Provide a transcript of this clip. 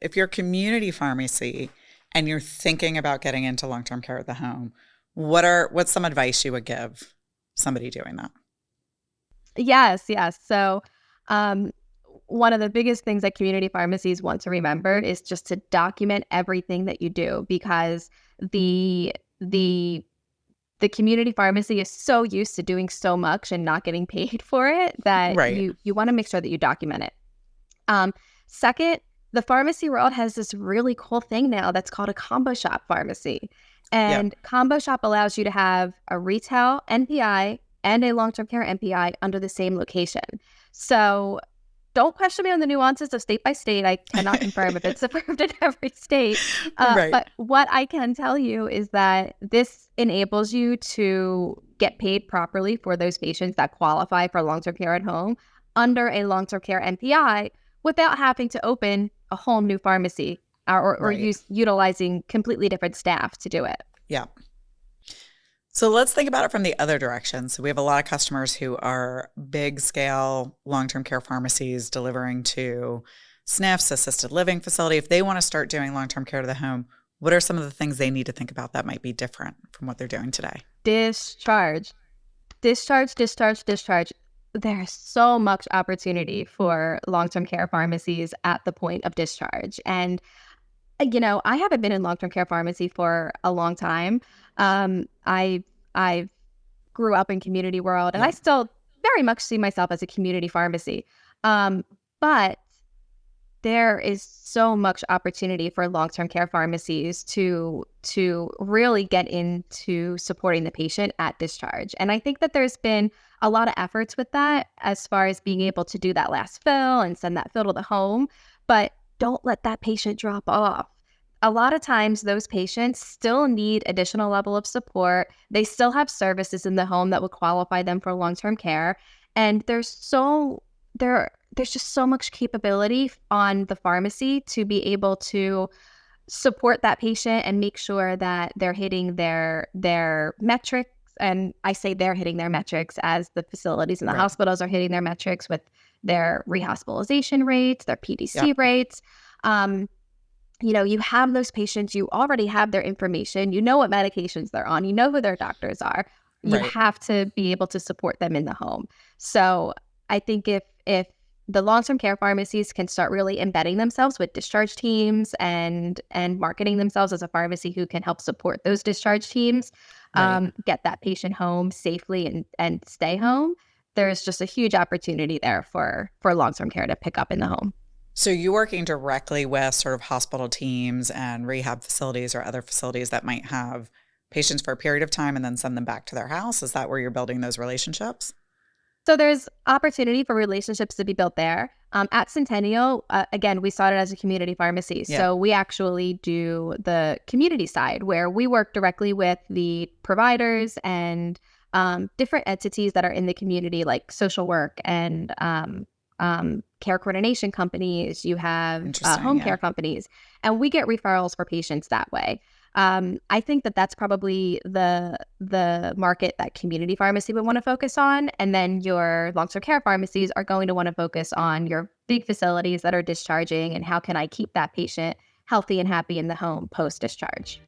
If you're a community pharmacy and you're thinking about getting into long-term care at the home, what's some advice you would give somebody doing that? Yes. So, one of the biggest things that community pharmacies want to remember is just to document everything that you do, because the the the community pharmacy is so used to doing so much and not getting paid for it that Right. you want to make sure that you document it. Um, Second, the pharmacy world has this really cool thing now that's called a combo shop pharmacy. Yep. And combo shop allows you to have a retail NPI and a long-term care NPI under the same location. So don't question me on the nuances of state by state. I cannot confirm if it's approved in every state. Right. But what I can tell you is that this enables you to get paid properly for those patients that qualify for long-term care at home under a long-term care NPI without having to open a whole new pharmacy or Right. utilizing completely different staff to do it. Yeah. So let's think about it from the other direction. So we have a lot of customers who are big scale long-term care pharmacies delivering to SNFs, assisted living facility. If they want to start doing long-term care to the home, what are some of the things they need to think about that might be different from what they're doing today? Discharge. Discharge. There's so much opportunity for long-term care pharmacies at the point of discharge. And, I haven't been in long-term care pharmacy for a long time. I grew up in community world, and I Yeah. still very much see myself as a community pharmacy. But there is so much opportunity for long-term care pharmacies to really get into supporting the patient at discharge. And I think that there's been a lot of efforts with that as far as being able to do that last fill and send that fill to the home, but don't let that patient drop off. A lot of times those patients still need additional level of support. They still have services in the home that would qualify them for long-term care. And there's just so much capability on the pharmacy to be able to support that patient and make sure that they're hitting their metrics. And I say they're hitting their metrics as the facilities and the Right. hospitals are hitting their metrics with their rehospitalization rates, their Yeah. PDC rates. Um, you have those patients, you already have their information, you know what medications they're on, you know who their doctors are. You Right. have to be able to support them in the home. So I think if the long-term care pharmacies can start really embedding themselves with discharge teams and marketing themselves as a pharmacy who can help support those discharge teams, Right. get that patient home safely and stay home, there's just a huge opportunity there for long-term care to pick up in the home. So you're working directly with sort of hospital teams and rehab facilities or other facilities that might have patients for a period of time and then send them back to their house. Is that where you're building those relationships? So there's opportunity for relationships to be built there. At Centennial, again, we started as a community pharmacy. Yeah. So we actually do the community side where we work directly with the providers and different entities that are in the community, like social work and care coordination companies. You have Interesting. home Yeah. care companies, and we get referrals for patients that way. I think that that's probably the market that community pharmacy would want to focus on, and then your long-term care pharmacies are going to want to focus on your big facilities that are discharging and how can I keep that patient healthy and happy in the home post-discharge.